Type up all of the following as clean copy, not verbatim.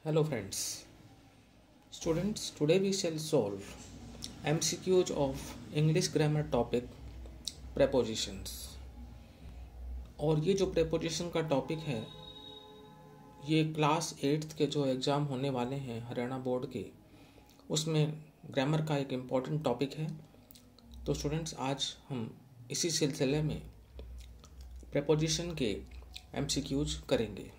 Hello friends. Students, today we shall solve MCQs of English grammar topic prepositions. और ये जो preposition का topic है ये क्लास 8th के जो एग्ज़ाम होने वाले हैं हरियाणा बोर्ड के उसमें ग्रामर का एक इम्पॉर्टेंट टॉपिक है। तो स्टूडेंट्स आज हम इसी सिलसिले में preposition के MCQs करेंगे।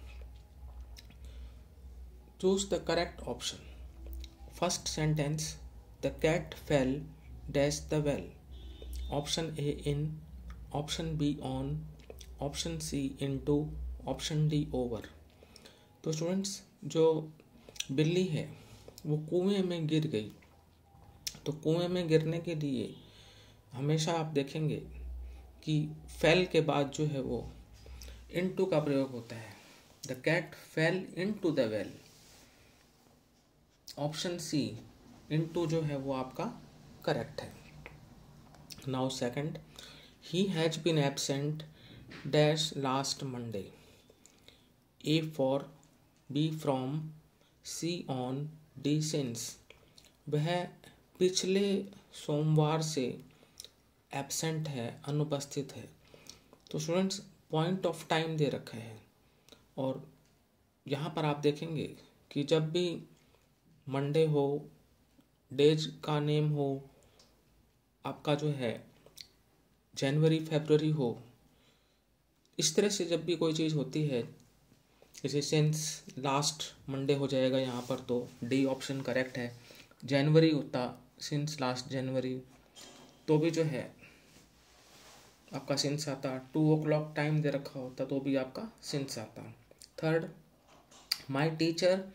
Choose the correct option. First sentence, the cat fell dash the well. Option A in, option B on, option C into, option D over. तो स्टूडेंट्स जो बिल्ली है वो कुएं में गिर गई। तो कुएं में गिरने के लिए हमेशा आप देखेंगे कि फेल के बाद जो है वो इनटू का प्रयोग होता है। The cat fell into the well. Option C into जो है वो आपका करेक्ट है। Now second, he has been absent dash last Monday. A for, B from, C on, D since. वह पिछले सोमवार से एब्सेंट है, अनुपस्थित है। तो स्टूडेंट्स पॉइंट ऑफ टाइम दे रखा है और यहाँ पर आप देखेंगे कि जब भी मंडे हो, डेज का नेम हो, आपका जो है जनवरी फरवरी हो, इस तरह से जब भी कोई चीज़ होती है जैसे सिंस लास्ट मंडे हो जाएगा यहाँ पर, तो डी ऑप्शन करेक्ट है। जनवरी होता सिंस लास्ट जनवरी तो भी जो है आपका सिंस आता। 2 o'clock टाइम दे रखा होता तो भी आपका सिंस आता। थर्ड, माई teacher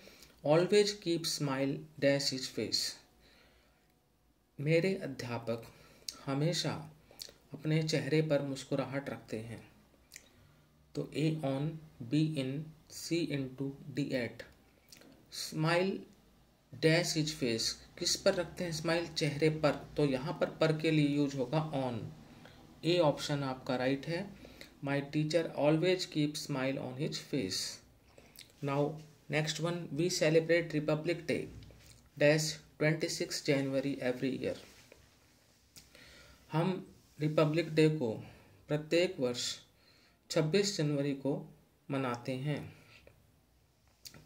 always keep smile dash his face. मेरे अध्यापक हमेशा अपने चेहरे पर मुस्कुराहट रखते हैं। तो A on, B in, C into, D at. Smile dash his face, किस पर रखते हैं स्माइल? चेहरे पर। तो यहाँ पर के लिए यूज होगा ऑन। ए ऑप्शन आपका राइट है। My teacher always keep smile on his face. Now next one, we celebrate Republic Day dash 26 January every year. हम रिपब्लिक डे को प्रत्येक वर्ष 26 जनवरी को मनाते हैं।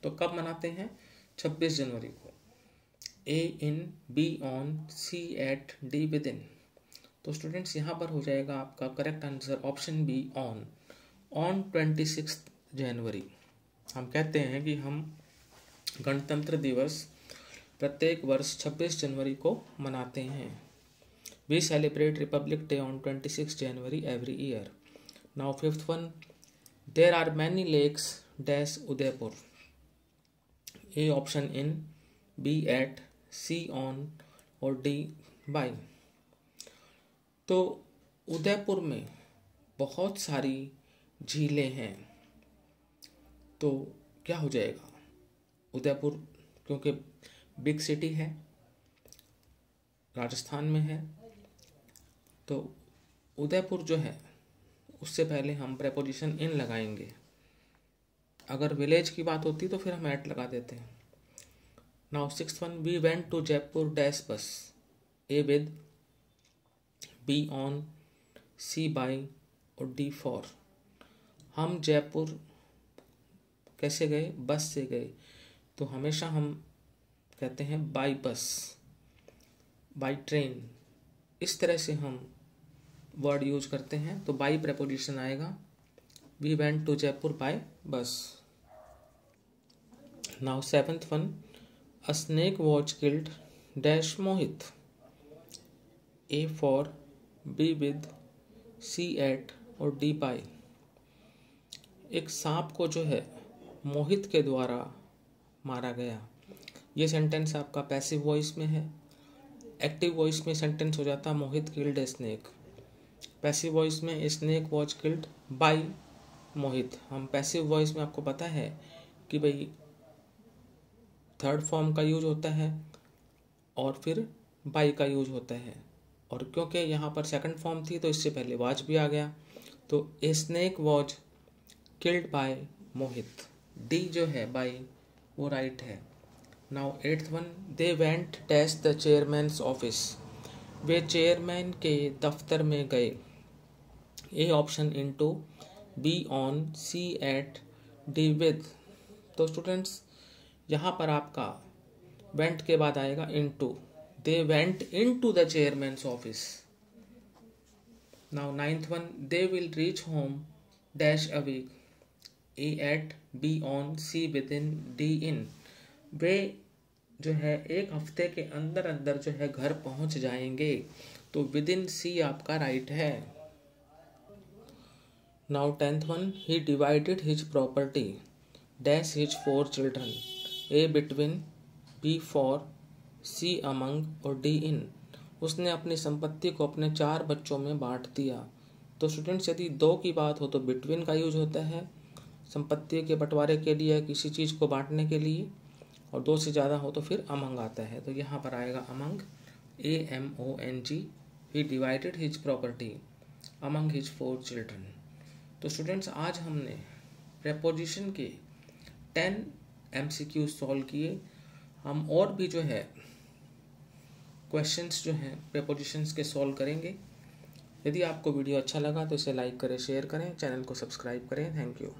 तो कब मनाते हैं? 26 जनवरी को। A in, B on, C at, D with in. तो स्टूडेंट्स यहाँ पर हो जाएगा आपका correct answer option B on. On 26 जनवरी हम कहते हैं कि हम गणतंत्र दिवस प्रत्येक वर्ष 26 जनवरी को मनाते हैं। We celebrate Republic Day on 26 January every year. Now fifth one, there are many lakes dash Udaipur. A option in, B at, C on और डी बाई। तो उदयपुर में बहुत सारी झीलें हैं। तो क्या हो जाएगा? उदयपुर क्योंकि बिग सिटी है, राजस्थान में है, तो उदयपुर जो है उससे पहले हम प्रेपोजिशन इन लगाएंगे। अगर विलेज की बात होती तो फिर हम एट लगा देते हैं। Now sixth one, we went to Jaipur dash bus. A with, B on, C by और डी फॉर। हम जयपुर कैसे गए? बस से गए। तो हमेशा हम कहते हैं बाई बस, बाई ट्रेन, इस तरह से हम वर्ड यूज करते हैं। तो बाई प्रेपोजिशन आएगा। We went to Jaipur by bus. Now seventh one, a snake was killed dash Mohit. A for, B with, C at और डी बाई। एक सांप को जो है मोहित के द्वारा मारा गया। ये सेंटेंस आपका पैसिव वॉइस में है। एक्टिव वॉइस में सेंटेंस हो जाता Mohit killed a snake. Passive voice में a snake was killed by Mohit. हम पैसिव वॉइस में आपको पता है कि भाई थर्ड फॉर्म का यूज होता है और फिर बाय का यूज होता है। और क्योंकि यहाँ पर सेकंड फॉर्म थी तो इससे पहले वॉज भी आ गया। तो a snake was killed by Mohit. D जो है बाई वो राइट है। Now 8th one, they went dash the chairman's office, they chairman के दफ्तर में गए। A option into, B on, C at, D with. तो स्टूडेंट्स यहाँ पर आपका वेंट के बाद आएगा into, they went into the chairman's office. Now 9th one, they will reach home dash a week, A at, B on, C with in, D in. वे जो है एक हफ्ते के अंदर अंदर जो है घर पहुंच जाएंगे, तो विद इन सी आपका राइट है। Now 10th one, he divided his property dash his 4 children, A between, B for, C among और डी इन। उसने अपनी संपत्ति को अपने 4 बच्चों में बांट दिया। तो स्टूडेंट्स यदि 2 की बात हो तो बिटवीन का यूज होता है संपत्ति के बंटवारे के लिए, किसी चीज़ को बांटने के लिए, और 2 से ज़्यादा हो तो फिर अमंग आता है। तो यहाँ पर आएगा among, AMONG। He divided his property among his 4 children. तो स्टूडेंट्स आज हमने प्रेपोजिशन के 10 MCQ सॉल्व किए। हम और भी जो है क्वेश्चंस जो हैं प्रेपोजिशंस के सॉल्व करेंगे। यदि आपको वीडियो अच्छा लगा तो इसे लाइक करें, शेयर करें, चैनल को सब्सक्राइब करें। Thank you.